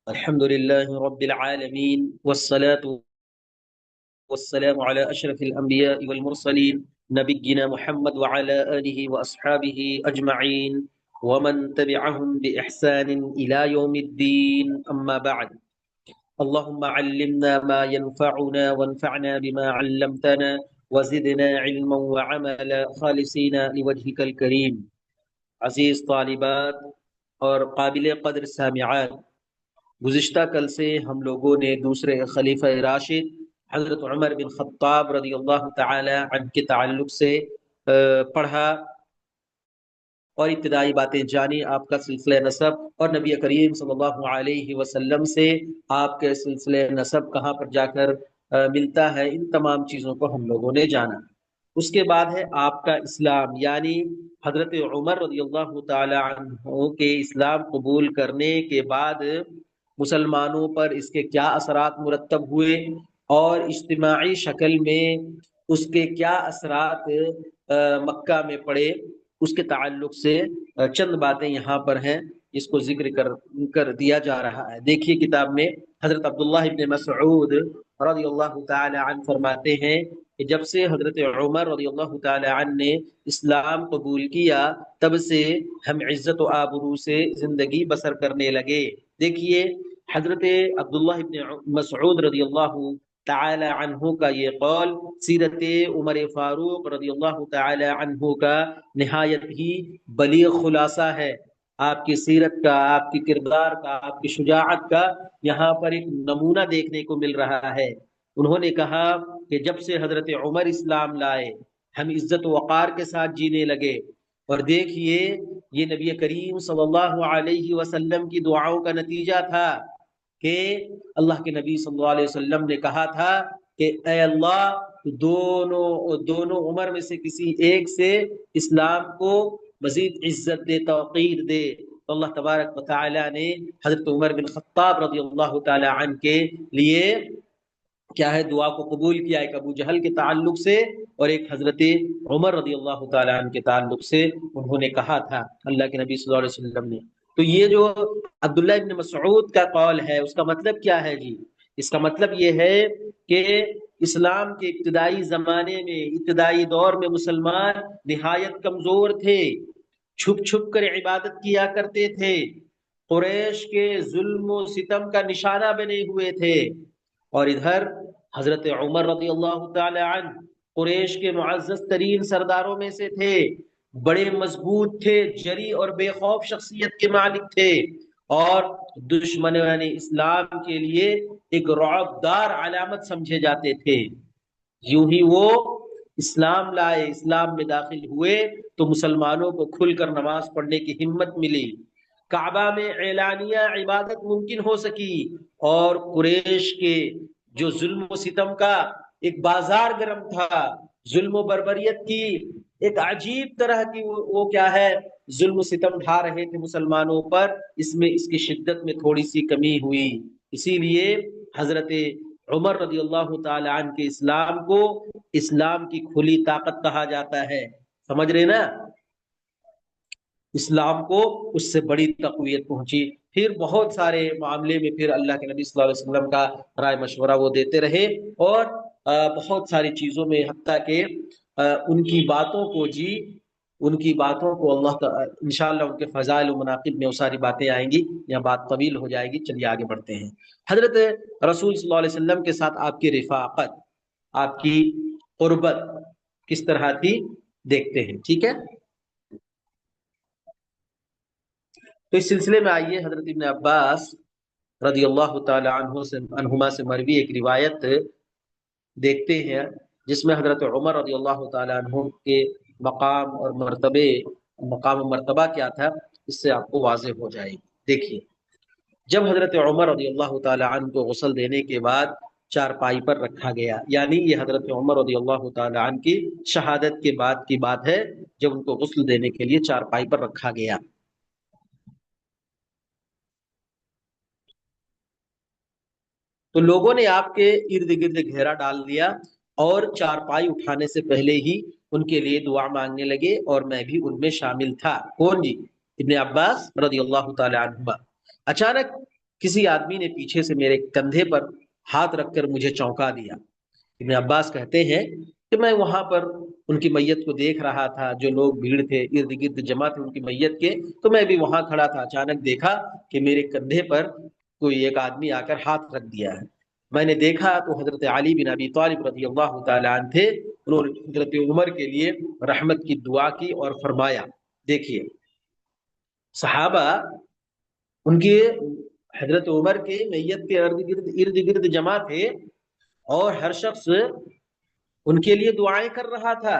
الحمد لله رب العالمين والصلاة والسلام على أشرف الأنبياء والمرسلين نبينا محمد وعلى آله وأصحابه أجمعين ومن تبعهم بإحسان إلى يوم الدين أما بعد. اللهم علمنا ما ينفعنا وانفعنا بما علمتنا وزدنا علما وعملا خالصين لوجهك الكريم. عزیز طالبات اور قابل قدر سامعات، گزشتہ کل سے ہم لوگوں نے دوسرے خلیفہ راشد حضرت عمر بن خطاب رضی اللہ تعالی عنہ کے تعلق سے پڑھا اور ابتدائی باتیں جانی، آپ کا سلسلہ نسب اور نبی کریم صلی اللہ علیہ وسلم سے آپ کے سلسلہ نسب کہاں پر جا کر ملتا ہے، ان تمام چیزوں کو ہم لوگوں نے جانا۔ اس کے بعد ہے آپ کا اسلام، یعنی حضرت عمر رضی اللہ تعالی عنہ کے اسلام قبول کرنے کے بعد مسلمانوں پر اس کے کیا اثرات مرتب ہوئے اور اجتماعی شکل میں اس کے کیا اثرات مکہ میں پڑے، اس کے تعلق سے چند باتیں یہاں پر ہیں، اس کو ذکر کر دیا جا رہا ہے۔ دیکھیے کتاب میں حضرت عبداللہ ابن مسعود رضی اللہ تعالی عنہ فرماتے ہیں کہ جب سے حضرت عمر رضی اللہ تعالی عنہ نے اسلام قبول کیا، تب سے ہم عزت و آبرو سے زندگی بسر کرنے لگے۔ دیکھیے حضرت عبداللہ ابن مسعود رضی اللہ تعالی عنہ کا یہ قول سیرت عمر فاروق رضی اللہ تعالی عنہ کا نہایت ہی بلیغ خلاصہ ہے۔ آپ کی سیرت کا، آپ کی کردار کا، آپ کی شجاعت کا یہاں پر ایک نمونہ دیکھنے کو مل رہا ہے۔ انہوں نے کہا کہ جب سے حضرت عمر اسلام لائے، ہم عزت و وقار کے ساتھ جینے لگے، اور دیکھیے یہ نبی کریم صلی اللہ علیہ وسلم کی دعاؤں کا نتیجہ تھا کہ اللہ کے نبی صلی اللہ علیہ وسلم نے کہا تھا کہ اے اللہ دونوں عمر میں سے کسی ایک سے اسلام کو مزید عزت دے، توقیر دے۔ تو اللہ تبارک و تعالی نے حضرت عمر بن خطاب رضی اللہ تعالی عنہ کے لیے کیا ہے دعا کو قبول کیا، ایک ابو جہل کے تعلق سے اور ایک حضرت عمر رضی اللہ تعالی عنہ کے تعلق سے انہوں نے کہا تھا اللہ کے نبی صلی اللہ علیہ وسلم نے۔ تو یہ جو عبداللہ ابن مسعود کا قول ہے، اس کا مطلب کیا ہے جی؟ اس کا مطلب یہ ہے کہ اسلام کے ابتدائی زمانے میں، ابتدائی دور میں مسلمان نہایت کمزور تھے، چھپ چھپ کر عبادت کیا کرتے تھے، قریش کے ظلم و ستم کا نشانہ بنے ہوئے تھے، اور ادھر حضرت عمر رضی اللہ تعالی عنہ قریش کے معزز ترین سرداروں میں سے تھے، بڑے مضبوط تھے، جری اور بے خوف شخصیت کے مالک تھے، اور دشمنان اسلام کے لیے ایک رعب دار علامت سمجھے جاتے تھے۔ یوں ہی وہ اسلام لائے، اسلام میں داخل ہوئے تو مسلمانوں کو کھل کر نماز پڑھنے کی ہمت ملی، کعبہ میں اعلانیہ عبادت ممکن ہو سکی، اور قریش کے جو ظلم و ستم کا ایک بازار گرم تھا، ظلم و بربریت کی ایک عجیب طرح کی وہ کیا ہے ظلم و ستم ڈھا رہے تھے مسلمانوں پر، اس کی شدت میں تھوڑی سی کمی ہوئی۔ اسی لیے حضرت عمر رضی اللہ تعالی عنہ کے اسلام کو اسلام کی کھلی طاقت کہا جاتا ہے، سمجھ رہے نا؟ اسلام کو اس سے بڑی تقویت پہنچی۔ پھر بہت سارے معاملے میں پھر اللہ کے نبی صلی اللہ علیہ وسلم کا رائے مشورہ وہ دیتے رہے، اور بہت ساری چیزوں میں حتیٰ کہ ان کی باتوں کو اللہ انشاءاللہ ان کے فضائل و مناقب میں وہ ساری باتیں آئیں گی، یہاں بات طویل ہو جائے گی، چلیے آگے بڑھتے ہیں۔ حضرت رسول صلی اللہ علیہ وسلم کے ساتھ آپ کی رفاقت، آپ کی قربت کس طرح تھی دیکھتے ہیں، ٹھیک ہے؟ تو اس سلسلے میں آئیے حضرت ابن عباس رضی اللہ تعالی عنہما سے مروی ایک روایت دیکھتے ہیں، جس میں حضرت عمر رضی اللہ تعالی عنہ کے مقام اور مرتبہ کیا تھا، اس سے آپ کو واضح ہو جائے گی۔ دیکھیے جب حضرت عمر رضی اللہ تعالی عنہ کو غسل دینے کے بعد چارپائی پر رکھا گیا، یعنی یہ حضرت عمر رضی اللہ تعالی عنہ کی شہادت کے بعد کی بات ہے، جب ان کو غسل دینے کے لیے چارپائی پر رکھا گیا، تو لوگوں نے آپ کے ارد گرد گھیرا ڈال دیا اور چارپائی اٹھانے سے پہلے ہی ان کے لیے دعا مانگنے لگے، اور میں بھی ان میں شامل تھا۔ کون جی؟ ابن عباس رضی اللہ تعالی عنہما۔ اچانک کسی آدمی نے پیچھے سے میرے کندھے پر ہاتھ رکھ کر مجھے چونکا دیا۔ ابن عباس کہتے ہیں کہ میں وہاں پر ان کی میت کو دیکھ رہا تھا، جو لوگ بھیڑ تھے ارد گرد جمع تھے ان کی میت کے، تو میں بھی وہاں کھڑا تھا، اچانک دیکھا کہ میرے کندھے پر کوئی ایک آدمی آ کر ہاتھ رکھ دیا ہے۔ میں نے دیکھا تو حضرت علی بن ابی طالب رضی اللہ تعالی عنہ تھے، انہوں نے حضرت عمر کے لیے رحمت کی دعا کی اور فرمایا۔ دیکھیے صحابہ ان کے حضرت عمر کے میت کے ارد گرد جمع تھے، اور ہر شخص ان کے لیے دعائیں کر رہا تھا،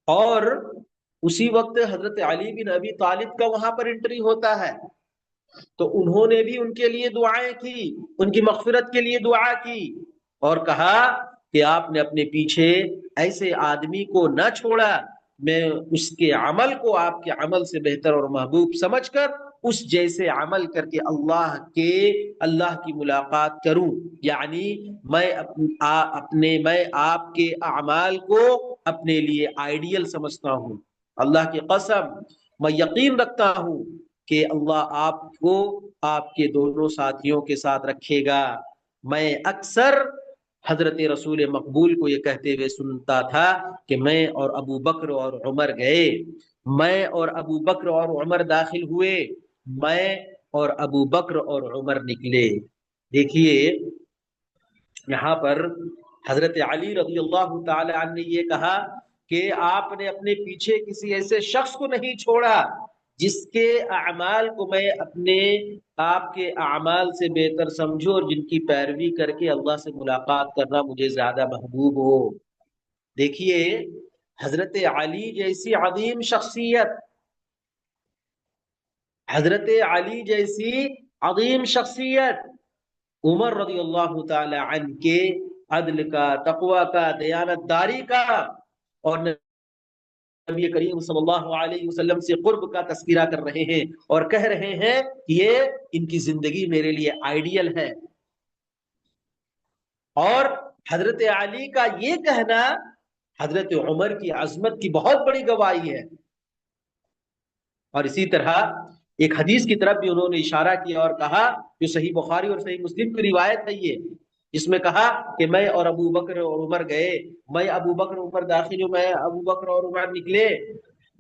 اور اسی وقت حضرت علی بن ابی طالب کا وہاں پر انٹری ہوتا ہے، تو انہوں نے بھی ان کے لیے دعائیں کی، ان کی مغفرت کے لیے دعا کی، اور کہا کہ آپ نے اپنے پیچھے ایسے آدمی کو نہ چھوڑا، میں اس کے عمل کو آپ کے عمل سے بہتر اور محبوب سمجھ کر اس جیسے عمل کر کے اللہ کی ملاقات کروں، یعنی میں آپ کے اعمال کو اپنے لیے آئیڈیل سمجھتا ہوں۔ اللہ کی قسم میں یقین رکھتا ہوں کہ اللہ آپ کو آپ کے دونوں ساتھیوں کے ساتھ رکھے گا۔ میں اکثر حضرت رسول مقبول کو یہ کہتے ہوئے سنتا تھا کہ میں اور ابو بکر اور عمر گئے، میں اور ابو بکر اور عمر داخل ہوئے، میں اور ابو بکر اور عمر نکلے۔ دیکھیے یہاں پر حضرت علی رضی اللہ تعالی عنہ نے یہ کہا کہ آپ نے اپنے پیچھے کسی ایسے شخص کو نہیں چھوڑا جس کے اعمال کو میں اپنے آپ کے اعمال سے بہتر سمجھوں، اور جن کی پیروی کر کے اللہ سے ملاقات کرنا مجھے زیادہ محبوب ہو۔ دیکھیے حضرت علی جیسی عظیم شخصیت، حضرت علی جیسی عظیم شخصیت عمر رضی اللہ تعالی عنہ کے عدل کا، تقوی کا، دیانت داری کا اور نبی کریم صلی اللہ علیہ وسلم سے قرب کا تذکرہ کر رہے ہیں، اور کہہ رہے ہیں کہ یہ ان کی زندگی میرے لیے آئیڈیل ہے۔ اور حضرت علی کا یہ کہنا حضرت عمر کی عظمت کی بہت بڑی گواہی ہے۔ اور اسی طرح ایک حدیث کی طرف بھی انہوں نے اشارہ کیا اور کہا، جو صحیح بخاری اور صحیح مسلم کی روایت ہے یہ، جس میں کہا کہ میں اور ابو بکر اور عمر گئے، میں ابو بکر عمر داخل ہوں، میں ابو بکر اور عمر نکلے۔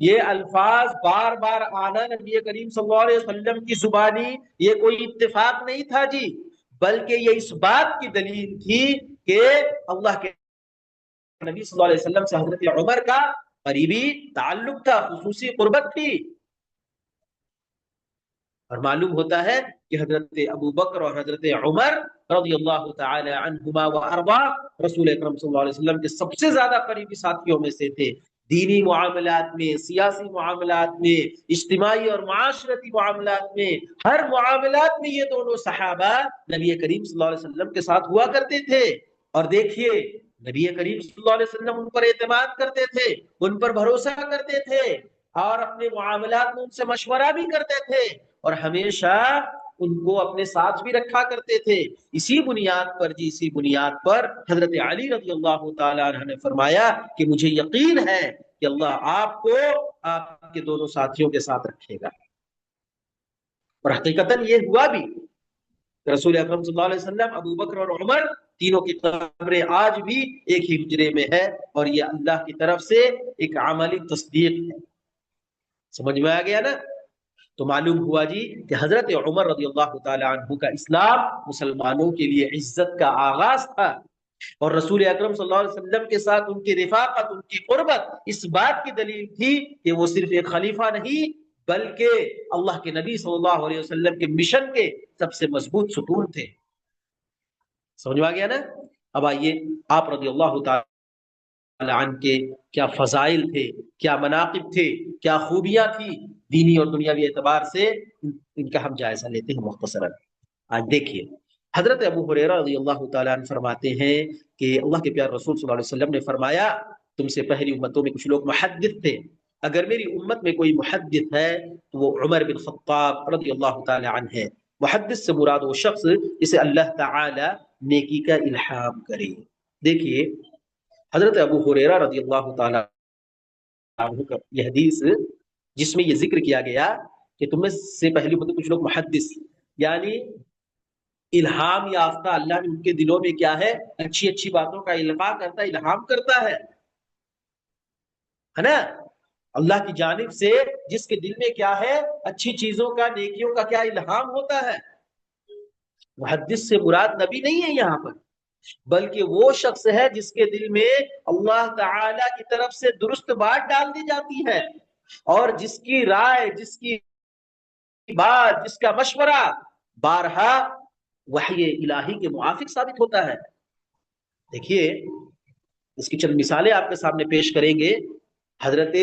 یہ الفاظ بار بار آنا نبی کریم صلی اللہ علیہ وسلم کی زبانی یہ کوئی اتفاق نہیں تھا جی، بلکہ یہ اس بات کی دلیل تھی کہ اللہ کے نبی صلی اللہ علیہ وسلم سے حضرت عمر کا قریبی تعلق تھا، خصوصی قربت تھی۔ اور معلوم ہوتا ہے کہ حضرت ابو بکر اور حضرت عمر رضی اللہ تعالی عنہما و ارضا رسول اکرم صلی اللہ علیہ وسلم کے سب سے زیادہ قریبی ساتھیوں میں سے تھے۔ دینی معاملات میں، سیاسی معاملات میں، اجتماعی اور معاشرتی معاملات میں، ہر معاملات میں یہ دونوں صحابہ نبی کریم صلی اللہ علیہ وسلم کے ساتھ ہوا کرتے تھے۔ اور دیکھیے نبی کریم صلی اللہ علیہ وسلم ان پر اعتماد کرتے تھے، ان پر بھروسہ کرتے تھے، اور اپنے معاملات میں ان سے مشورہ بھی کرتے تھے، اور ہمیشہ ان کو اپنے ساتھ بھی رکھا کرتے تھے۔ اسی بنیاد پر حضرت علی رضی اللہ تعالی عنہ نے فرمایا کہ مجھے یقین ہے کہ اللہ آپ کو آپ کے دونوں ساتھیوں کے ساتھ رکھے گا۔ اور حقیقتاً یہ ہوا بھی۔ رسول اکرم صلی اللہ علیہ وسلم، ابو بکر اور عمر تینوں کی قبریں آج بھی ایک ہی حجرے میں ہے، اور یہ اللہ کی طرف سے ایک عملی تصدیق ہے۔ سمجھ میں آ گیا نا؟ تو معلوم ہوا جی کہ حضرت عمر رضی اللہ تعالی عنہ کا اسلام مسلمانوں کے لیے عزت کا آغاز تھا، اور رسول اکرم صلی اللہ علیہ وسلم کے ساتھ ان کی رفاقت، ان کی قربت اس بات کی دلیل تھی کہ وہ صرف ایک خلیفہ نہیں بلکہ اللہ کے نبی صلی اللہ علیہ وسلم کے مشن کے سب سے مضبوط ستون تھے۔ سمجھ میں آ گیا نا؟ اب آئیے آپ رضی اللہ تعالی عنہ کے کیا فضائل تھے، کیا مناقب تھے، کیا خوبیاں تھی دینی اور دنیاوی اعتبار سے، ان کا ہم جائزہ لیتے ہیں مختصراً۔ آج دیکھیے حضرت ابو ہریرہ رضی اللہ تعالیٰ عنہ فرماتے ہیں کہ اللہ کے پیارے رسول صلی اللہ علیہ وسلم نے فرمایا، تم سے پہلی امتوں میں کچھ لوگ محدث تھے، اگر میری امت میں کوئی محدث ہے تو وہ عمر بن خطاب رضی اللہ تعالیٰ عنہ ہے۔ محدث سے مراد وہ شخص جسے اللہ تعالی نیکی کا الہام کرے۔ دیکھیے حضرت ابو ہریرہ رضی اللہ تعالیٰ عنہ کا یہ حدیث، جس میں یہ ذکر کیا گیا کہ تم میں سے پہلی مطلب کچھ لوگ محدث، یعنی الہام یافتہ، اللہ نے ان کے دلوں میں کیا ہے، اچھی اچھی باتوں کا القاء کرتا ہے، الہام کرتا ہے نا، اللہ کی جانب سے جس کے دل میں کیا ہے، اچھی چیزوں کا، نیکیوں کا کیا الہام ہوتا ہے۔ محدث سے مراد نبی نہیں ہے یہاں پر، بلکہ وہ شخص ہے جس کے دل میں اللہ تعالی کی طرف سے درست بات ڈال دی جاتی ہے، اور جس کی رائے، جس کی بات، جس کا مشورہ بارہا وحی الہی کے موافق ثابت ہوتا ہے۔ دیکھیے اس کی چند مثالیں آپ کے سامنے پیش کریں گے۔ حضرت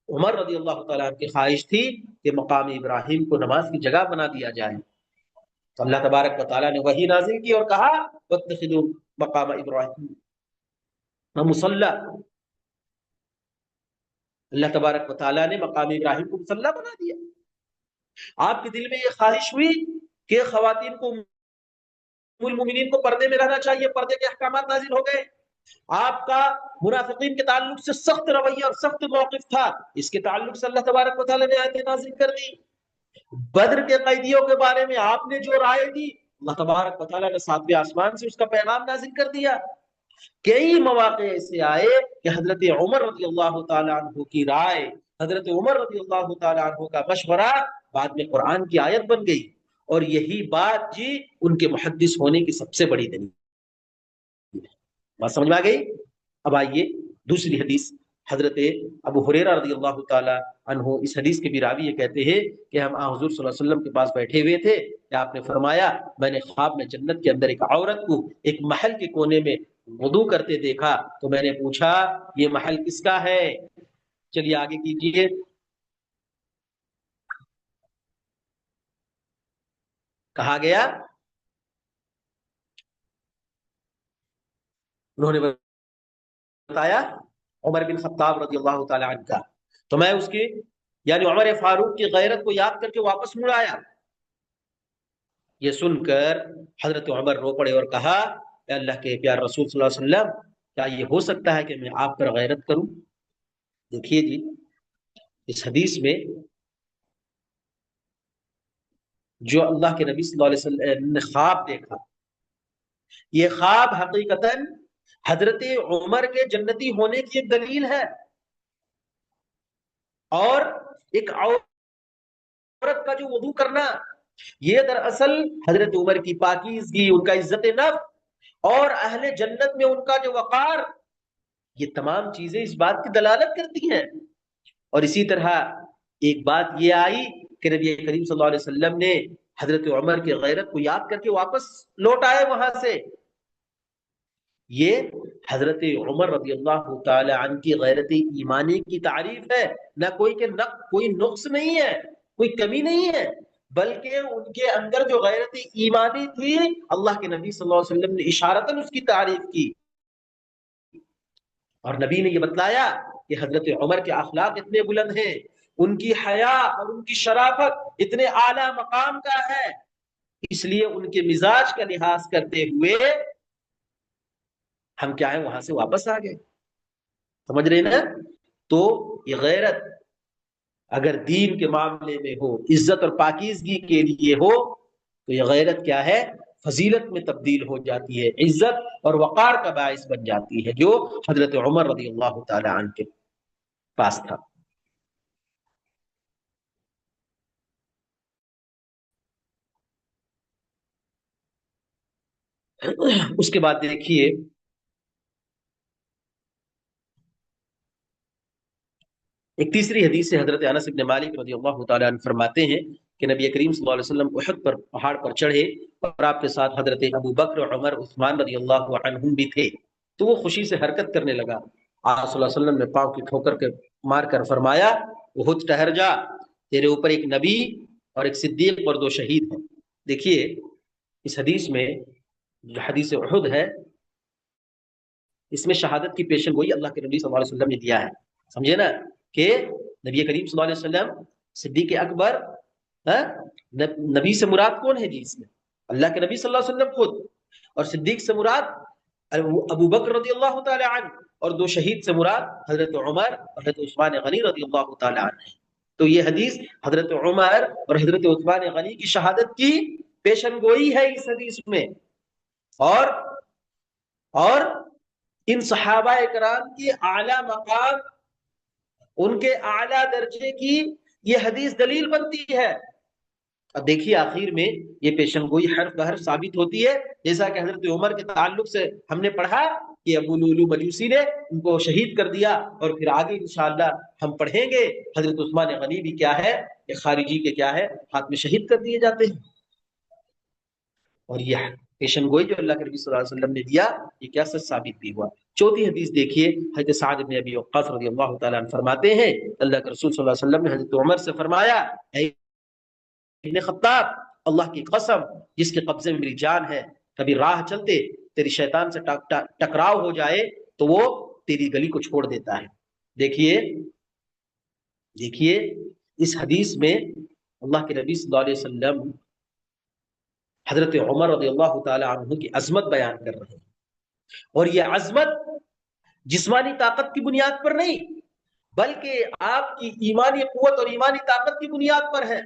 عمر رضی اللہ تعالیٰ عنہ کی خواہش تھی کہ مقام ابراہیم کو نماز کی جگہ بنا دیا جائے، تو اللہ تبارک و تعالیٰ نے وحی نازل کی اور کہا واتخذوا مقام ابراہیم مصلی، اللہ تبارک و تعالیٰ نے مقام ابراہیم کو مصلی بنا دیا۔ آپ کے دل میں یہ خواہش ہوئی کہ خواتین کو، ام المومنین کو پردے میں رہنا چاہیے، پردے کے احکامات نازل ہو گئے، آپ کا منافقین کے تعلق سے سخت رویہ اور سخت موقف تھا، اس کے تعلق سے اللہ تبارک و تعالیٰ نے آیتیں نازل کر دی۔ بدر کے قیدیوں کے بارے میں آپ نے جو رائے دی، اللہ تبارک و تعالیٰ نے ساتویں آسمان سے اس کا پیغام نازل کر دیا۔ کئی مواقع ایسے آئے کہ حضرت عمر رضی اللہ تعالیٰ عنہ کی رائے، حضرت عمر رضی اللہ تعالیٰ عنہ کا مشورہ بعد میں قرآن کی آیت بن گئی، اور یہی بات جی ان کے محدث ہونے کی سب سے بڑی دلیل ہے۔ بات سمجھ میں آ گئی؟ اب آئیے دوسری حدیث، حضرت ابو ہریرہ رضی اللہ تعالیٰ عنہ، اس حدیث کے بھی راوی یہ کہتے ہیں کہ ہم حضور صلی اللہ علیہ وسلم کے پاس بیٹھے ہوئے تھے کہ آپ نے فرمایا میں نے خواب میں جنت کے اندر ایک عورت کو ایک محل کے کونے میں وضو کرتے دیکھا، تو میں نے پوچھا یہ محل کس کا ہے؟ چلیے آگے کیجیے۔ کہا گیا، انہوں نے بتایا عمر بن خطاب رضی اللہ تعالی عنہ کا، تو میں اس کی یعنی عمر فاروق کی غیرت کو یاد کر کے واپس مڑ آیا۔ یہ سن کر حضرت عمر رو پڑے اور کہا اے اللہ کے پیار رسول صلی اللہ علیہ وسلم، کیا یہ ہو سکتا ہے کہ میں آپ پر غیرت کروں؟ دیکھیے جی اس حدیث میں جو اللہ کے نبی صلی اللہ علیہ وسلم نے خواب دیکھا، یہ خواب حقیقتاً حضرت عمر کے جنتی ہونے کی ایک دلیل ہے، اور ایک عورت کا جو وضو کرنا، یہ دراصل حضرت عمر کی پاکیزگی، ان کا عزت نفس اور اہل جنت میں ان کا جو وقار، یہ تمام چیزیں اس بات کی دلالت کرتی ہیں۔ اور اسی طرح ایک بات یہ آئی کہ نبی کریم صلی اللہ علیہ وسلم نے حضرت عمر کی غیرت کو یاد کر کے واپس لوٹ آئے وہاں سے۔ یہ حضرت عمر رضی اللہ تعالی عنہ کی غیرت ایمانی کی تعریف ہے، نہ کوئی نقص نہیں ہے، کوئی کمی نہیں ہے، بلکہ ان کے اندر جو غیرت ایمانی تھی، اللہ کے نبی صلی اللہ علیہ وسلم نے اشارتاً اس کی تعریف کی، اور نبی نے یہ بتلایا کہ حضرت عمر کے اخلاق اتنے بلند ہیں، ان کی حیا اور ان کی شرافت اتنے اعلیٰ مقام کا ہے، اس لیے ان کے مزاج کا لحاظ کرتے ہوئے ہم کیا ہے وہاں سے واپس آ گئے۔ سمجھ رہے نا؟ تو یہ غیرت اگر دین کے معاملے میں ہو، عزت اور پاکیزگی کے لیے ہو، تو یہ غیرت کیا ہے؟ فضیلت میں تبدیل ہو جاتی ہے، عزت اور وقار کا باعث بن جاتی ہے، جو حضرت عمر رضی اللہ تعالی عنہ کے پاس تھا۔ اس کے بعد دیکھیے ایک تیسری حدیث سے حضرت انس بن مالک رضی اللہ تعالی عنہ فرماتے ہیں کہ نبی کریم صلی اللہ علیہ وسلم احد پر پہاڑ پر چڑھے اور آپ کے ساتھ حضرت ابو بکر، عمر، عثمان رضی اللہ عنہم بھی تھے، تو وہ خوشی سے حرکت کرنے لگا۔ آپ صلی اللہ علیہ وسلم نے پاؤں کی ٹھوکر کے مار کر فرمایا احد ٹھہر جا، تیرے اوپر ایک نبی اور ایک صدیق اور 2 شہید ہیں۔ دیکھیے اس حدیث میں جو حدیث احد ہے، اس میں شہادت کی پیشن گوئی اللہ کے نبی صلی اللہ علیہ وسلم نے دیا ہے، سمجھے نا، کہ نبی کریم صلی اللہ علیہ وسلم، صدیق اکبر، نبی سے مراد کون ہے جی اس میں؟ اللہ کے نبی صلی اللہ علیہ وسلم خود، اور صدیق سے مراد ابو بکر رضی اللہ تعالی عنہ، اور 2 شہید سے مراد حضرت عمر اور حضرت عثمان غنی رضی اللہ تعالی عنہ۔ تو یہ حدیث حضرت عمر اور حضرت عثمان غنی کی شہادت کی پیشن گوئی ہے اس حدیث میں، اور اور ان صحابہ کرام کی اعلی مقام، ان کے اعلی درجے کی یہ حدیث دلیل بنتی ہے۔ اب دیکھیے آخر میں یہ پیشن گوئی حرف بحرف ثابت ہوتی ہے، جیسا کہ حضرت عمر کے تعلق سے ہم نے پڑھا کہ ابو لولو مجوسی نے ان کو شہید کر دیا، اور پھر آگے انشاءاللہ ہم پڑھیں گے حضرت عثمان غنی بھی کیا ہے کہ خارجی کے کیا ہے ہاتھ میں شہید کر دیے جاتے ہیں۔ اور یہ پیشن گوئی جو اللہ کے نبی صلی اللہ علیہ وسلم نے دیا، یہ کیا سچ ثابت بھی ہوا۔ چوتھی حدیث دیکھیے، حضرت سعد بن ابی وقاص رضی اللہ تعالیٰ عنہ فرماتے ہیں اللہ کے رسول صلی اللہ علیہ وسلم نے حضرت عمر سے فرمایا، اے ابن خطاب، اللہ کی قسم جس کے قبضے میں میری جان ہے، کبھی راہ چلتے تیری شیطان سے ٹکراؤ ہو جائے تو وہ تیری گلی کو چھوڑ دیتا ہے۔ دیکھیے دیکھیے اس حدیث میں اللہ کے نبی صلی اللہ علیہ وسلم حضرت عمر رضی اللہ تعالی عنہ کی عظمت بیان کر رہے ہیں، اور یہ عظمت جسمانی طاقت کی بنیاد پر نہیں بلکہ آپ کی ایمانی قوت اور ایمانی طاقت کی بنیاد پر ہے،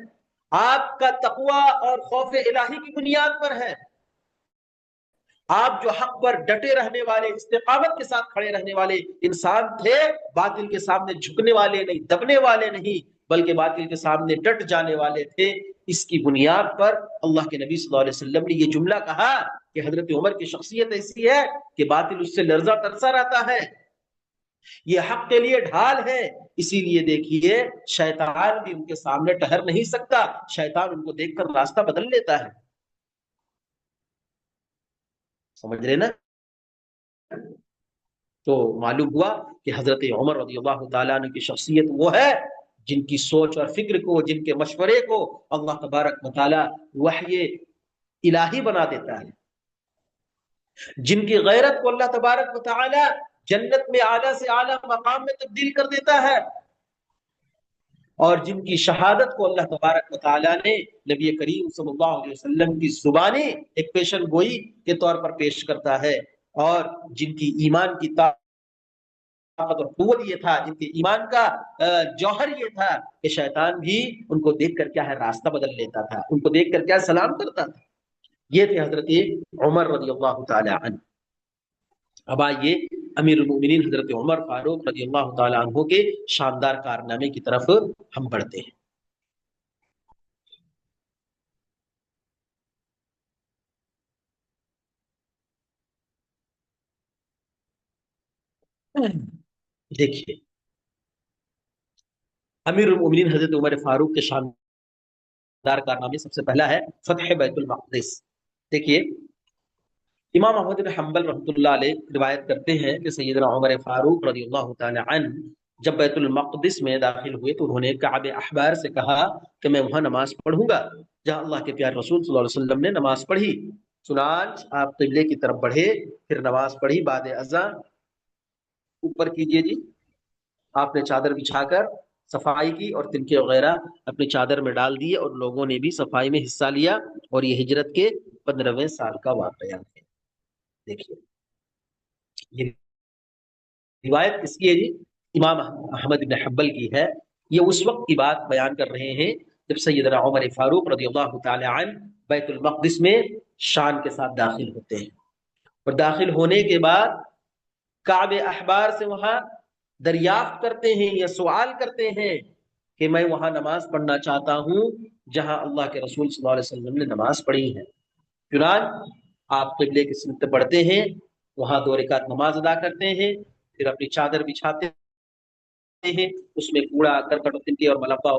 آپ کا تقوی اور خوف الہی کی بنیاد پر ہے۔ آپ جو حق پر ڈٹے رہنے والے، استقامت کے ساتھ کھڑے رہنے والے انسان تھے، باطل کے سامنے جھکنے والے نہیں، دبنے والے نہیں، بلکہ باطل کے سامنے ڈٹ جانے والے تھے۔ اس کی بنیاد پر اللہ کے نبی صلی اللہ علیہ وسلم نے یہ جملہ کہا کہ حضرت عمر کی شخصیت ایسی ہے کہ باطل اس سے لرزہ ترسا رہتا ہے، یہ حق کے لیے ڈھال ہے۔ اسی لیے دیکھیے شیطان بھی ان کے سامنے ٹہر نہیں سکتا، شیطان ان کو دیکھ کر راستہ بدل لیتا ہے۔ سمجھ رہے نا؟ تو معلوم ہوا کہ حضرت عمر رضی اللہ تعالیٰ عنہ کی شخصیت وہ ہے جن کی سوچ اور فکر کو، جن کے مشورے کو اللہ تبارک و تعالیٰ وحی الہی بنا دیتا ہے، جن کی غیرت کو اللہ تبارک و تعالیٰ جنت میں اعلیٰ سے اعلیٰ مقام میں تبدیل کر دیتا ہے، اور جن کی شہادت کو اللہ تبارک و تعالیٰ نے نبی کریم صلی اللہ علیہ وسلم کی زبانی ایک پیشن گوئی کے طور پر پیش کرتا ہے، اور جن کی ایمان کی طاقت اور قوت یہ تھا، جن کے ایمان کا جوہر یہ تھا کہ شیطان بھی ان کو دیکھ کر کیا ہے راستہ بدل لیتا تھا، ان کو دیکھ کر کیا سلام کرتا تھا۔ یہ تھے حضرت عمر رضی اللہ تعالی عنہ۔ اب آئیے امیر المؤمنین حضرت عمر فاروق رضی اللہ تعالی عنہ کے شاندار کارنامے کی طرف ہم بڑھتے ہیں۔ دیکھیے امیر المؤمنین حضرت عمر فاروق کے شاندار کارنامے، سب سے پہلا ہے فتح بیت المقدس۔ دیکھیے امام احمد بن حنبل رحمۃ اللہ علیہ روایت کرتے ہیں کہ سیدنا عمر فاروق رضی اللہ تعالی عنہ جب بیت المقدس میں داخل ہوئے تو انہوں نے کعب احبار سے کہا کہ میں وہاں نماز پڑھوں گا جہاں اللہ کے پیارے رسول صلی اللہ علیہ وسلم نے نماز پڑھی۔ چنانچہ آپ قبلے کی طرف بڑھے، پھر نماز پڑھی، بعد اذان اوپر کیجئے جی، آپ نے چادر بچھا کر صفائی کی اور تنکے وغیرہ اپنی چادر میں ڈال دیے، اور لوگوں نے بھی صفائی میں حصہ لیا، اور یہ ہجرت کے 15ویں سال کا واقعہ ہے۔ دیکھیے یہ روایت کس کی ہے جی؟ امام احمد بن حنبل کی ہے۔ یہ اس وقت کی بات بیان کر رہے ہیں جب سیدنا عمر فاروق رضی اللہ تعالی عنہ بیت المقدس میں شان کے ساتھ داخل ہوتے ہیں، اور داخل ہونے کے بعد کعب احبار سے وہاں دریافت کرتے ہیں یا سوال کرتے ہیں کہ میں وہاں نماز پڑھنا چاہتا ہوں جہاں اللہ کے رسول صلی اللہ علیہ وسلم نے نماز پڑھی ہے۔ چنانچہ آپ قبلے کی سمت بڑھتے ہیں، وہاں 2 رکعت نماز ادا کرتے ہیں، پھر اپنی چادر بچھاتے ہیں، اس میں کوڑا کرکٹ تنکے اور ملبہ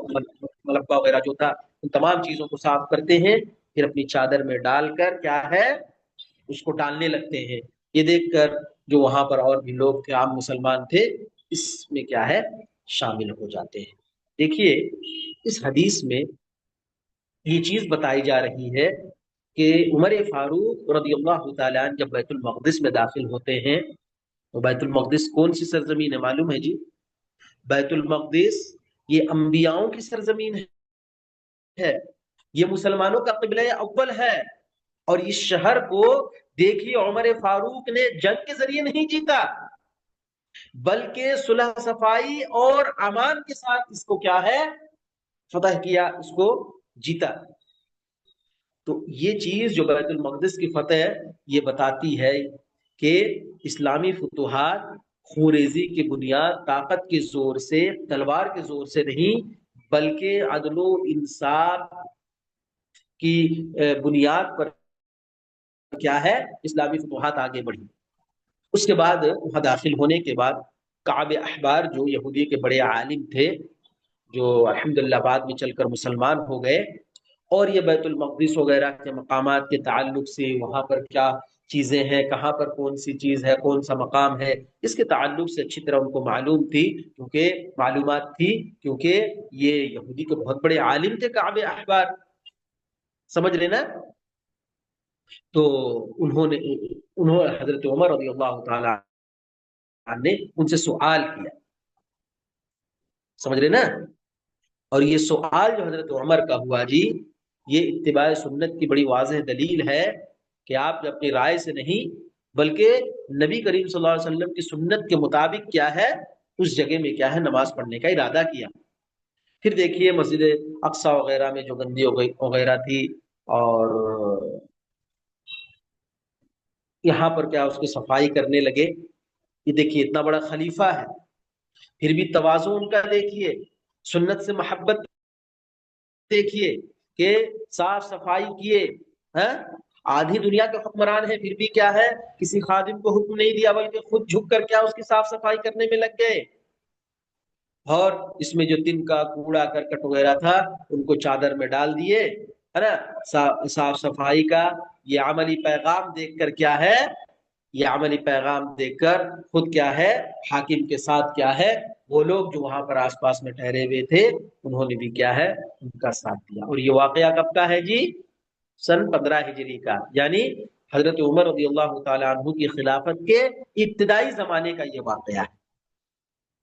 وغیرہ جو تھا ان تمام چیزوں کو صاف کرتے ہیں، پھر اپنی چادر میں ڈال کر کیا ہے اس کو ڈالنے لگتے ہیں۔ یہ دیکھ کر جو وہاں پر اور بھی لوگ تھے، عام مسلمان تھے، اس میں کیا ہے شامل ہو جاتے ہیں۔ دیکھیے اس حدیث میں یہ چیز بتائی جا رہی ہے کہ عمر فاروق رضی اللہ تعالیٰ عنہ جب بیت المقدس میں داخل ہوتے ہیں تو بیت المقدس کون سی سرزمین ہے معلوم ہے جی؟ بیت المقدس یہ انبیاؤں کی سرزمین ہے، یہ مسلمانوں کا قبلہ اول ہے، اور اس شہر کو دیکھیے عمر فاروق نے جنگ کے ذریعے نہیں جیتا بلکہ صلح صفائی اور امان کے ساتھ اس کو کیا ہے فتح کیا، اس کو جیتا۔ تو یہ چیز جو بیت المقدس کی فتح یہ بتاتی ہے کہ اسلامی فتوحات خوریزی کی بنیاد طاقت کے زور سے، تلوار کے زور سے نہیں، بلکہ عدل و انصاف کی بنیاد پر کیا ہے، اسلامی فتوحات آگے بڑھی۔ اس کے بعد وہاں داخل ہونے کے بعد کعب احبار جو یہودی کے بڑے عالم تھے، جو الحمدللہ بعد میں چل کر مسلمان ہو گئے، اور یہ بیت المقدس وغیرہ کے مقامات کے تعلق سے وہاں پر کیا چیزیں ہیں، کہاں پر کون سی چیز ہے، کون سا مقام ہے، اس کے تعلق سے اچھی طرح ان کو معلوم تھی، کیونکہ معلومات تھی، کیونکہ یہ یہودی کے بہت بڑے عالم تھے کعب احبار، سمجھ رہے نا؟ تو انہوں نے حضرت عمر رضی اللہ تعالی عنہ نے ان سے سوال کیا، سمجھ رہے نا؟ اور یہ سوال جو حضرت عمر کا ہوا جی، یہ اتباع سنت کی بڑی واضح دلیل ہے کہ آپ نے اپنی رائے سے نہیں بلکہ نبی کریم صلی اللہ علیہ وسلم کی سنت کے مطابق کیا ہے، اس جگہ میں کیا ہے نماز پڑھنے کا ارادہ کیا۔ پھر دیکھیے مسجد اقصی وغیرہ میں جو گندی وغیرہ تھی، اور یہاں پر کیا اس کی صفائی کرنے لگے۔ یہ دیکھیے اتنا بڑا خلیفہ ہے، پھر بھی تواضع ان کا دیکھیے، سنت سے محبت دیکھیے کہ صاف صفائی کیے، ہاں؟ آدھی دنیا کے حکمران ہیں، پھر بھی کیا ہے کسی خادم کو حکم نہیں دیا بلکہ خود جھک کر کیا اس کی صاف صفائی کرنے میں لگ گئے۔ اور اس میں جو دن کا کوڑا کرکٹ وغیرہ تھا ان کو چادر میں ڈال دیے، ہے نا؟ صاف صفائی کا یہ عملی پیغام دیکھ کر کیا ہے، یہ عملی پیغام دیکھ کر خود کیا ہے حاکم کے ساتھ کیا ہے، وہ لوگ جو وہاں پر آس پاس میں ٹھہرے ہوئے تھے انہوں نے بھی کیا ہے ان کا ساتھ دیا۔ اور یہ واقعہ کب کا ہے جی؟ سن 15 ہجری کا، یعنی حضرت عمر رضی اللہ تعالیٰ عنہ کی خلافت کے ابتدائی زمانے کا یہ واقعہ ہے۔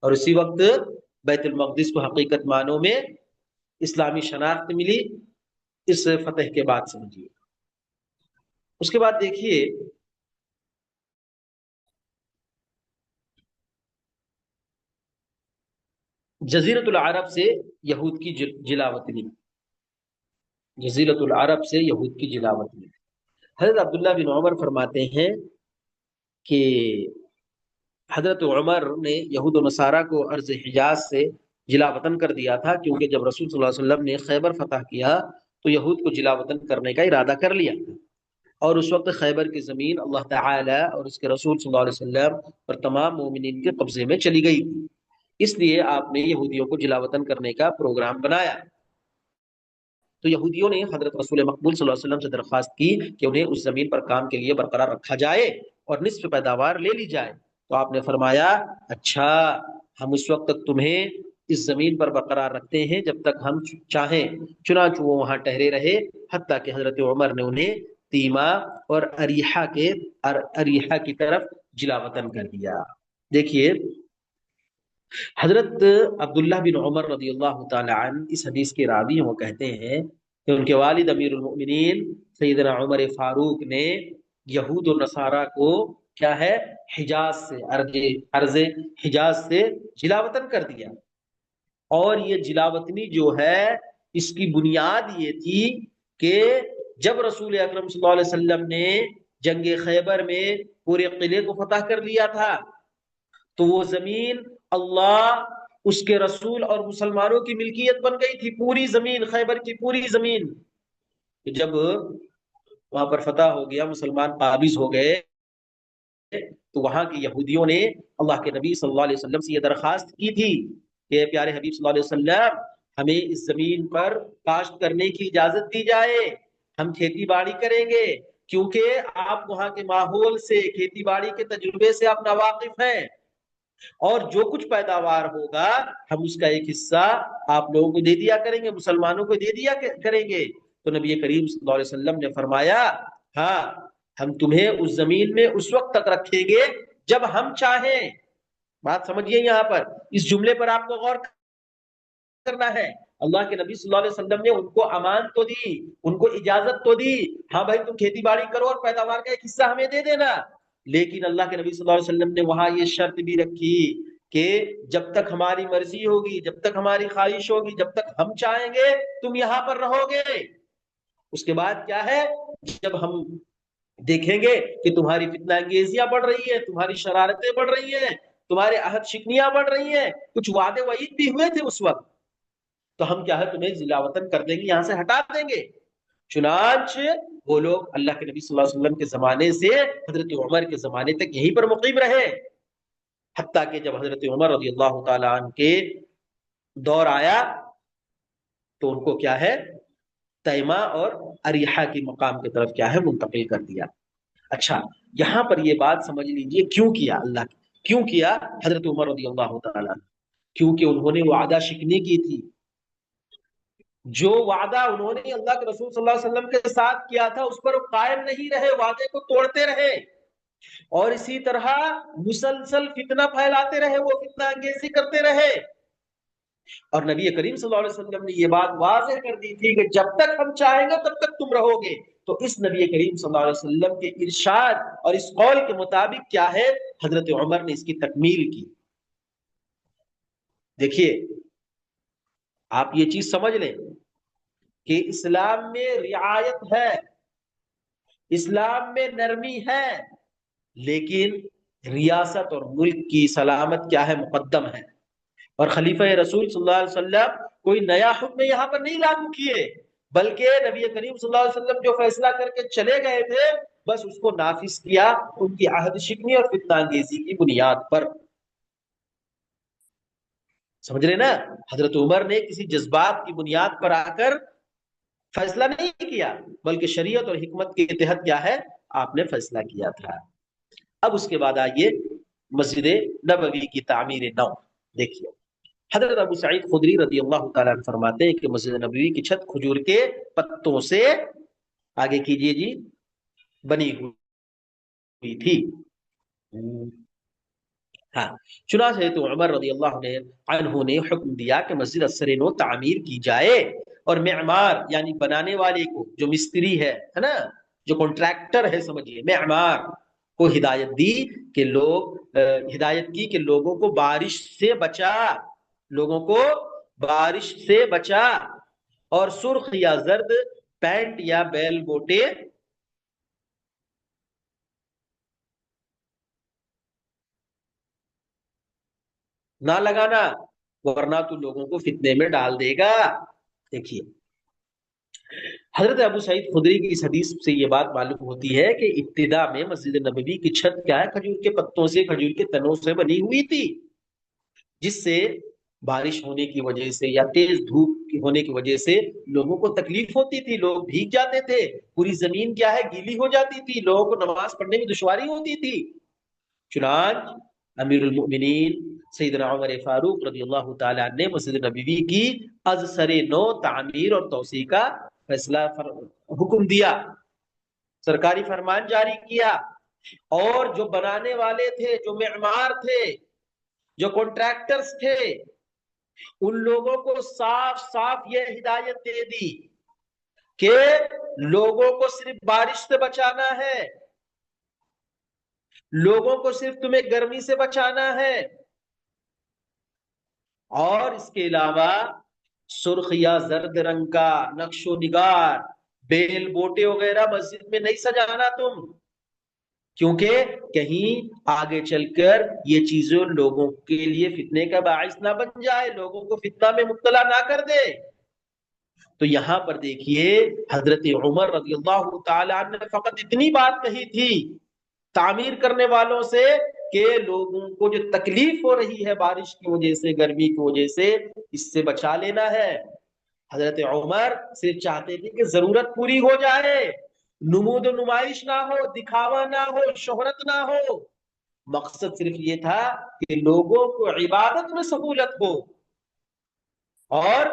اور اسی وقت بیت المقدس کو حقیقت معنوں میں اسلامی شناخت ملی اس فتح کے بعد، سمجھیے۔ اس کے بعد دیکھیے جزیرت العرب سے یہود کی جلاوطنی، جزیرت العرب سے یہود کی جلاوطنی۔ حضرت عبداللہ بن عمر فرماتے ہیں کہ حضرت عمر نے یہود و نصارہ کو ارض حجاز سے جلا وطن کر دیا تھا، کیونکہ جب رسول صلی اللہ علیہ وسلم نے خیبر فتح کیا تو یہود کو جلا وطن کرنے کا ارادہ کر لیا، اور اس وقت خیبر کی زمین اللہ تعالی اور اس کے رسول صلی اللہ علیہ وسلم اور تمام مومنین کے قبضے میں چلی گئی تھی، اس لیے آپ نے یہودیوں کو جلا وطن کرنے کا پروگرام بنایا۔ تو یہودیوں نے حضرت رسول مقبول صلی اللہ علیہ وسلم سے درخواست کی کہ انہیں اس زمین پر کام کے لیے برقرار رکھا جائے اور نصف پیداوار لے لی جائے۔ تو آپ نے فرمایا اچھا، ہم اس وقت تک تمہیں اس زمین پر برقرار رکھتے ہیں جب تک ہم چاہیں، چنانچہ وہ وہاں ٹھہرے رہے، حتیٰ کہ حضرت عمر نے انہیں تیما اور اریحا کی طرف جلا وطن کر دیا۔ دیکھیے حضرت عبداللہ بن عمر رضی اللہ تعالی عنہ اس حدیث کے راوی ہیں، وہ کہتے ہیں کہ ان کے والد امیر المؤمنین سیدنا عمر فاروق نے یہود و نصارہ کو کیا ہے حجاز سے، ارض حجاز سے جلا وطن کر دیا۔ اور یہ جلا وطنی جو ہے اس کی بنیاد یہ تھی کہ جب رسول اکرم صلی اللہ علیہ وسلم نے جنگ خیبر میں پورے قلعے کو فتح کر لیا تھا تو وہ زمین اللہ، اس کے رسول اور مسلمانوں کی ملکیت بن گئی تھی، پوری زمین، خیبر کی پوری زمین۔ جب وہاں پر فتح ہو گیا، مسلمان قابض ہو گئے، تو وہاں کے یہودیوں نے اللہ کے نبی صلی اللہ علیہ وسلم سے یہ درخواست کی تھی کہ پیارے حبیب صلی اللہ علیہ وسلم ہمیں اس زمین پر کاشت کرنے کی اجازت دی جائے، ہم کھیتی باڑی کریں گے، کیونکہ آپ وہاں کے ماحول سے، کھیتی باڑی کے تجربے سے آپ ناواقف ہیں، اور جو کچھ پیداوار ہوگا ہم اس کا ایک حصہ آپ لوگوں کو دے دیا کریں گے، مسلمانوں کو دے دیا کریں گے۔ تو نبی کریم صلی اللہ علیہ وسلم نے فرمایا ہاں، ہم تمہیں اس زمین میں اس وقت تک رکھیں گے جب ہم چاہیں۔ بات سمجھیے، یہاں پر اس جملے پر آپ کو غور کرنا ہے۔ اللہ کے نبی صلی اللہ علیہ وسلم نے ان کو امان تو دی، ان کو اجازت تو دی، ہاں بھائی تم کھیتی باڑی کرو اور پیداوار کا ایک حصہ ہمیں دے دینا، لیکن اللہ کے نبی صلی اللہ علیہ وسلم نے وہاں یہ شرط بھی رکھی کہ جب تک ہماری مرضی ہوگی، جب تک ہماری خواہش ہوگی، جب تک ہم چاہیں گے تم یہاں پر رہو گے۔ اس کے بعد کیا ہے، جب ہم دیکھیں گے کہ تمہاری فتنہ انگیزیاں بڑھ رہی ہیں، تمہاری شرارتیں بڑھ رہی ہیں، تمہارے عہد شکنیاں بڑھ رہی ہیں، کچھ وعدے وعید بھی ہوئے تھے اس وقت، تو ہم کیا ہے تمہیں ضلع وطن کر دیں گے، یہاں سے ہٹا دیں گے۔ چنانچہ وہ لوگ اللہ کے نبی صلی اللہ علیہ وسلم کے زمانے سے حضرت عمر کے زمانے تک یہیں پر مقیم رہے، حتیٰ کہ جب حضرت عمر رضی اللہ تعالی عنہ کے دور آیا تو ان کو کیا ہے تیمہ اور اریحہ کی مقام کی طرف کیا ہے منتقل کر دیا۔ اچھا، یہاں پر یہ بات سمجھ لیجئے کیوں کیا اللہ کیوں کیا حضرت عمر رضی اللہ تعالیٰ عنہ؟ کیونکہ انہوں نے وعدہ شکنی کی تھی، جو وعدہ انہوں نے اللہ کے رسول صلی اللہ علیہ وسلم کے ساتھ کیا تھا اس پر قائم نہیں رہے، وعدے کو توڑتے رہے، اور اسی طرح مسلسل فتنہ پھیلاتے رہے، وہ فتنہ انگیزی کرتے رہے۔ اور نبی کریم صلی اللہ علیہ وسلم نے یہ بات واضح کر دی تھی کہ جب تک ہم چاہیں گے تب تک تم رہو گے۔ تو اس نبی کریم صلی اللہ علیہ وسلم کے ارشاد اور اس قول کے مطابق کیا ہے، حضرت عمر نے اس کی تکمیل کی۔ دیکھیے، آپ یہ چیز سمجھ لیں کہ اسلام میں رعایت ہے، اسلام میں نرمی ہے، لیکن ریاست اور ملک کی سلامت کیا ہے، مقدم ہے۔ اور خلیفہ رسول صلی اللہ علیہ وسلم کوئی نیا حکم یہاں پر نہیں لاگو کیے، بلکہ نبی کریم صلی اللہ علیہ وسلم جو فیصلہ کر کے چلے گئے تھے بس اس کو نافذ کیا ان کی عہد شکنی اور فتنہ انگیزی کی بنیاد پر۔ سمجھ رہے نا، حضرت عمر نے کسی جذبات کی بنیاد پر آ کر فیصلہ نہیں کیا، بلکہ شریعت اور حکمت کے تحت کیا ہے آپ نے فیصلہ کیا تھا۔ اب اس کے بعد آئیے مسجد نبوی کی تعمیر نو۔ دیکھیے، حضرت ابو سعید خدری رضی اللہ تعالیٰ عنہ فرماتے ہیں کہ مسجد نبوی کی چھت کھجور کے پتوں سے آگے کیجئے جی بنی ہوئی تھی۔ ہاں، چنانچہ تو عمر رضی اللہ عنہ نے حکم دیا کہ مسجد اثر نو تعمیر کی جائے، اور معمار یعنی بنانے والے کو، جو مستری ہے نا، جو کانٹریکٹر ہے سمجھیے، معمار کو ہدایت دی کہ ہدایت کی کہ لوگوں کو بارش سے بچا، لوگوں کو بارش سے بچا، اور سرخ یا زرد پینٹ یا بیل بوٹے نہ لگانا، ورنہ تو لوگوں کو فتنے میں ڈال دے گا۔ دیکھیے، حضرت ابو سعید خدری کی اس حدیث سے یہ بات معلوم ہوتی ہے کہ ابتدا میں مسجد نبوی کی چھت کیا ہے، کھجور کے پتوں سے، کھجور کے تنوں سے بنی ہوئی تھی، جس سے بارش ہونے کی وجہ سے یا تیز دھوپ ہونے کی وجہ سے لوگوں کو تکلیف ہوتی تھی، لوگ بھیگ جاتے تھے، پوری زمین کیا ہے گیلی ہو جاتی تھی، لوگوں کو نماز پڑھنے میں دشواری ہوتی تھی۔ چنانچہ امیر المؤمنین سیدنا عمر فاروق رضی اللہ تعالیٰ نے مسجد نبوی کی از سر نو تعمیر اور توسیع کا فیصلہ حکم دیا، سرکاری فرمان جاری کیا، اور جو بنانے والے تھے، جو معمار تھے، جو کانٹریکٹرز تھے، ان لوگوں کو صاف صاف یہ ہدایت دے دی کہ لوگوں کو صرف بارش سے بچانا ہے، لوگوں کو صرف تمہیں گرمی سے بچانا ہے، اور اس کے علاوہ سرخ یا زرد رنگ کا نقش و نگار، بیل بوٹے وغیرہ مسجد میں نہیں سجانا تم، کیونکہ کہیں آگے چل کر یہ چیزیں لوگوں کے لیے فتنے کا باعث نہ بن جائے، لوگوں کو فتنہ میں مبتلا نہ کر دے۔ تو یہاں پر دیکھیے حضرت عمر رضی اللہ تعالیٰ عنہ نے فقط اتنی بات کہی تھی تعمیر کرنے والوں سے کہ لوگوں کو جو تکلیف ہو رہی ہے بارش کی وجہ سے، گرمی کی وجہ سے، اس سے بچا لینا ہے۔ حضرت عمر صرف چاہتے تھے کہ ضرورت پوری ہو جائے، نمود و نمائش نہ ہو، دکھاوا نہ ہو، شہرت نہ ہو، مقصد صرف یہ تھا کہ لوگوں کو عبادت میں سہولت ہو، اور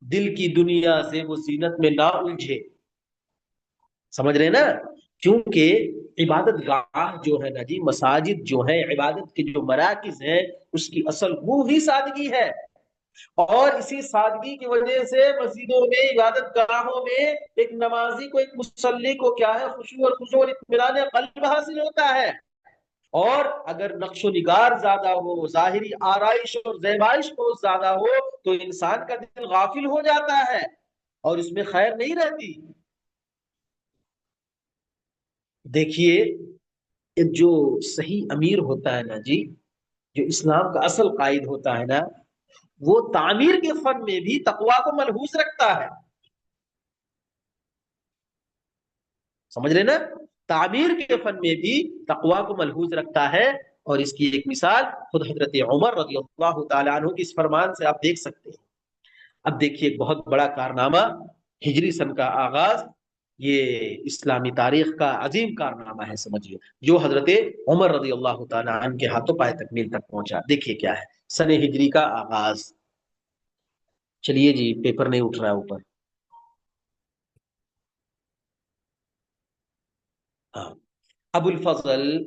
دل کی دنیا سے وہ زینت میں نہ الجھے۔ سمجھ رہے نا، کیونکہ عبادت گاہ جو ہے نا جی، مساجد جو ہے، عبادت کے جو مراکز ہیں، اس کی اصل وہ ہی سادگی ہے، اور اسی سادگی کی وجہ سے مسجدوں میں، عبادت گاہوں میں ایک نمازی کو، ایک مصلی کو کیا ہے خشوع اور خضوع اور اطمینان قلب حاصل ہوتا ہے۔ اور اگر نقش و نگار زیادہ ہو، ظاہری آرائش اور زیبائش بہت زیادہ ہو، تو انسان کا دل غافل ہو جاتا ہے اور اس میں خیر نہیں رہتی۔ دیکھیے، ایک جو صحیح امیر ہوتا ہے نا جی، جو اسلام کا اصل قائد ہوتا ہے نا، وہ تعمیر کے فن میں بھی تقوا کو ملحوظ رکھتا ہے۔ سمجھ رہے نا؟ تعمیر کے فن میں بھی تقوا کو ملحوظ رکھتا ہے۔ اور اس کی ایک مثال خود حضرت عمر رضی اللہ تعالیٰ عنہ کی اس فرمان سے آپ دیکھ سکتے ہیں۔ اب دیکھیے، ایک بہت بڑا کارنامہ، ہجری سن کا آغاز، یہ اسلامی تاریخ کا عظیم کارنامہ ہے سمجھیے، جو حضرت عمر رضی اللہ تعالیٰ عنہ کے ہاتھوں پائے تکمیل تک پہنچا۔ دیکھیے کیا ہے سن ہجری کا آغاز۔ چلیے جی، پیپر نہیں اٹھ رہا ہے اوپر۔ ہاں، ابو الفضل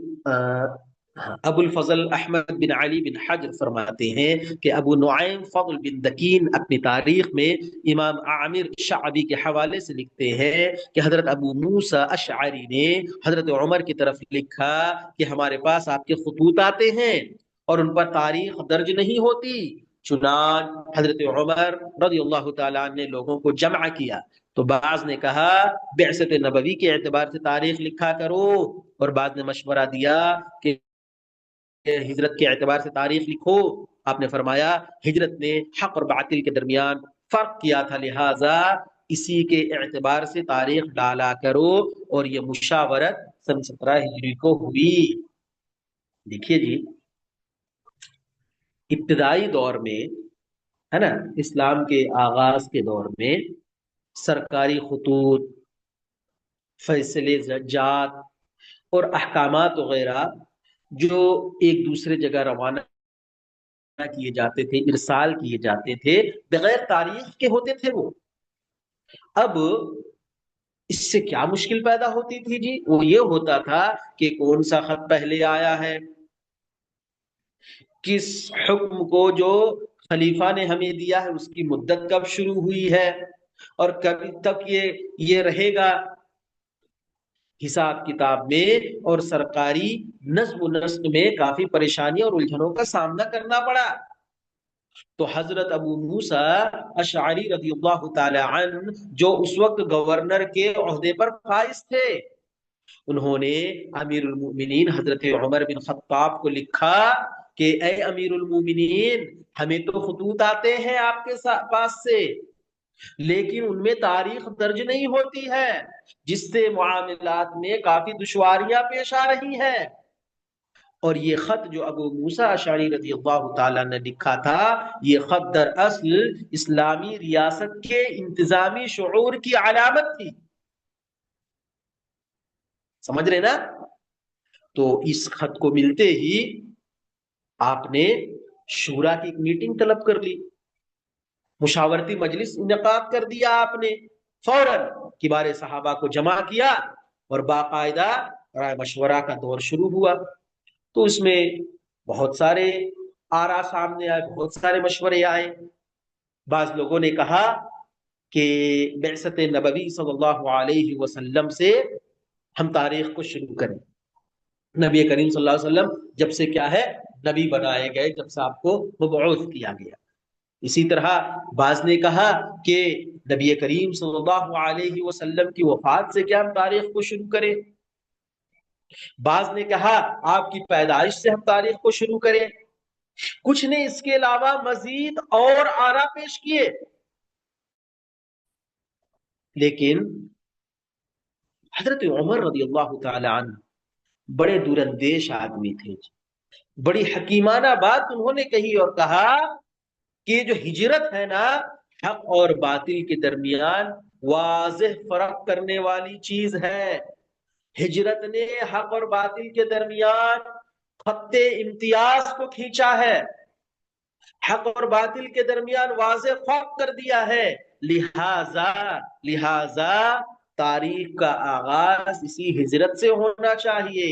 ابو الفضل احمد بن علی بن حجر فرماتے ہیں کہ ابو نعیم فضل بن دکین اپنی تاریخ میں امام عامر شعبی کے حوالے سے لکھتے ہیں کہ حضرت ابو موسیٰ اشعری نے حضرت عمر کی طرف لکھا کہ ہمارے پاس آپ کے خطوط آتے ہیں اور ان پر تاریخ درج نہیں ہوتی۔ چنان حضرت عمر رضی اللہ تعالیٰ عنہ نے لوگوں کو جمع کیا تو بعض نے کہا بعثت نبوی کے اعتبار سے تاریخ لکھا کرو، اور بعض نے مشورہ دیا کہ ہجرت کے اعتبار سے تاریخ لکھو۔ آپ نے فرمایا ہجرت نے حق اور باطل کے درمیان فرق کیا تھا، لہذا اسی کے اعتبار سے تاریخ ڈالا کرو، اور یہ مشاورت سن 17 ہجری کو ہوئی۔ دیکھیے جی، ابتدائی دور میں ہے نا، اسلام کے آغاز کے دور میں سرکاری خطوط، فیصلے جات اور احکامات وغیرہ جو ایک دوسرے جگہ روانہ کیے جاتے تھے، ارسال کیے جاتے تھے، بغیر تاریخ کے ہوتے تھے وہ۔ اب اس سے کیا مشکل پیدا ہوتی تھی جی؟ وہ یہ ہوتا تھا کہ کون سا خط پہلے آیا ہے، کس حکم کو جو خلیفہ نے ہمیں دیا ہے اس کی مدت کب شروع ہوئی ہے، اور کبھی تک یہ رہے گا۔ حساب کتاب میں اور سرکاری نظم و نسق میں کافی پریشانیوں اور الجھنوں کا سامنا کرنا پڑا۔ تو حضرت ابو موسیٰ اشعری رضی اللہ تعالی عنہ جو اس وقت گورنر کے عہدے پر فائز تھے، انہوں نے امیر المؤمنین حضرت عمر بن خطاب کو لکھا کہ اے امیر المؤمنین، ہمیں تو خطوط آتے ہیں آپ کے پاس سے، لیکن ان میں تاریخ درج نہیں ہوتی ہے، جس سے معاملات میں کافی دشواریاں پیش آ رہی ہیں۔ اور یہ خط جو ابو موسیٰ اشعری رضی اللہ تعالیٰ نے لکھا تھا، یہ خط در اصل اسلامی ریاست کے انتظامی شعور کی علامت تھی۔ سمجھ رہے نا؟ تو اس خط کو ملتے ہی آپ نے شورا کی ایک میٹنگ طلب کر لی، مشاورتی مجلس انعقاد کر دیا آپ نے، فوراً کبار صحابہ کو جمع کیا اور باقاعدہ رائے مشورہ کا دور شروع ہوا۔ تو اس میں بہت سارے آرا سامنے آئے، بہت سارے مشورے آئے۔ بعض لوگوں نے کہا کہ بعثت نبوی صلی اللہ علیہ وسلم سے ہم تاریخ کو شروع کریں، نبی کریم صلی اللہ علیہ وسلم جب سے کیا ہے نبی بنائے گئے، جب سے آپ کو مبعوث کیا گیا۔ اسی طرح بعض نے کہا کہ نبی کریم صلی اللہ علیہ وسلم کی وفات سے کیا ہم تاریخ کو شروع کریں۔ بعض نے کہا آپ کی پیدائش سے ہم تاریخ کو شروع کریں۔ کچھ نے اس کے علاوہ مزید اور آرا پیش کیے، لیکن حضرت عمر رضی اللہ تعالی عنہ بڑے دور اندیش آدمی تھے، بڑی حکیمانہ بات انہوں نے کہی اور کہا کہ جو ہجرت ہے نا، حق اور باطل کے درمیان واضح فرق کرنے والی چیز ہے۔ ہجرت نے حق اور باطل کے درمیان خط امتیاز کو کھینچا ہے، حق اور باطل کے درمیان واضح فرق کر دیا ہے، لہذا تاریخ کا آغاز اسی ہجرت سے ہونا چاہیے۔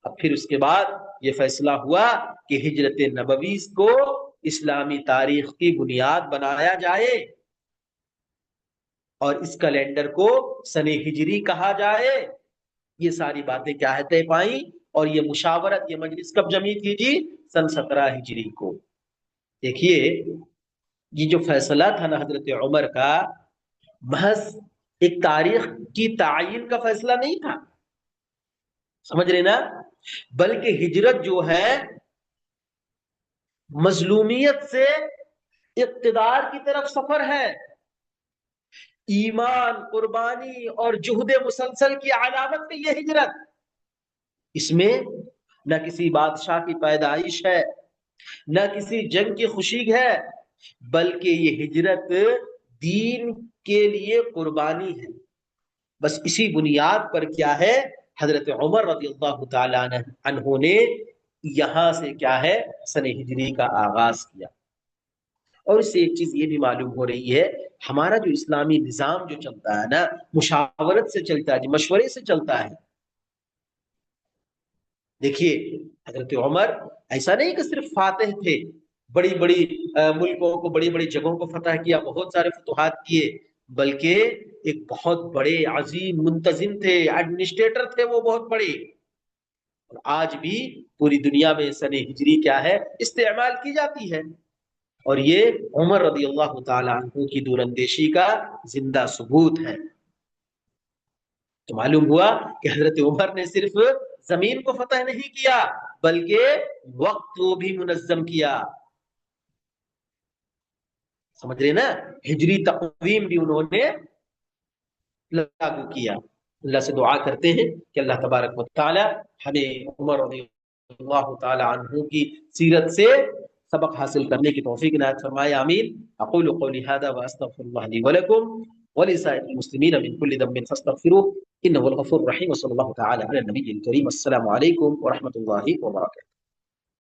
اب پھر اس کے بعد یہ فیصلہ ہوا کہ ہجرت نبوی کو اسلامی تاریخ کی بنیاد بنایا جائے اور اس کیلنڈر کو سن ہجری کہا جائے۔ یہ ساری باتیں کیا ہے طے پائیں، اور یہ مشاورت، یہ مجلس کب جمی تھی جی؟ سن 17 ہجری کو۔ دیکھیے یہ جو فیصلہ تھا نا حضرت عمر کا، محض ایک تاریخ کی تعین کا فیصلہ نہیں تھا، سمجھ رہے نا، بلکہ ہجرت جو ہے مظلومیت سے اقتدار کی طرف سفر ہے، ایمان، قربانی اور جہد مسلسل کی علامت ہے یہ ہجرت۔ اس میں نہ کسی بادشاہ کی پیدائش ہے، نہ کسی جنگ کی خوشی ہے، بلکہ یہ ہجرت دین کے لیے قربانی ہے۔ بس اسی بنیاد پر کیا ہے، حضرت عمر رضی اللہ تعالیٰ عنہ نے یہاں سے کیا ہے سن ہجری کا آغاز کیا۔ اور اس سے ایک چیز یہ بھی معلوم ہو رہی ہے، ہمارا جو اسلامی نظام جو چلتا ہے نا، مشاورت سے چلتا ہے، مشورے سے چلتا ہے۔ دیکھیے حضرت عمر ایسا نہیں کہ صرف فاتح تھے، بڑی بڑی ملکوں کو، بڑی بڑی جگہوں کو فتح کیا، بہت سارے فتوحات کیے، بلکہ ایک بہت بڑے عظیم منتظم تھے، ایڈمنسٹریٹر تھے وہ بہت بڑے۔ اور آج بھی پوری دنیا میں سن ہجری کیا ہے استعمال کی جاتی ہے، اور یہ عمر رضی اللہ تعالی عنہ کی دور اندیشی کا زندہ ثبوت ہے۔ تو معلوم ہوا کہ حضرت عمر نے صرف زمین کو فتح نہیں کیا، بلکہ وقت کو بھی منظم کیا، سمجھ رہے نا، ہجری تقویم بھی انہوں نے لاگو کیا۔ اللہ سے دعا کرتے ہیں کہ اللہ تبارک و تعالی ہمیں عمر رضی اللہ تعالی عنہ کی سیرت سے سبق حاصل کرنے کی توفیق عنایت فرمائے، آمین۔ اقول قولی هذا واستغفر الله لي ولكم ولسائر المسلمين من كل ذنب فاستغفروه انه هو الغفور الرحيم، وصلى الله تعالى على النبي الكريم، السلام عليكم ورحمة الله وبركاته۔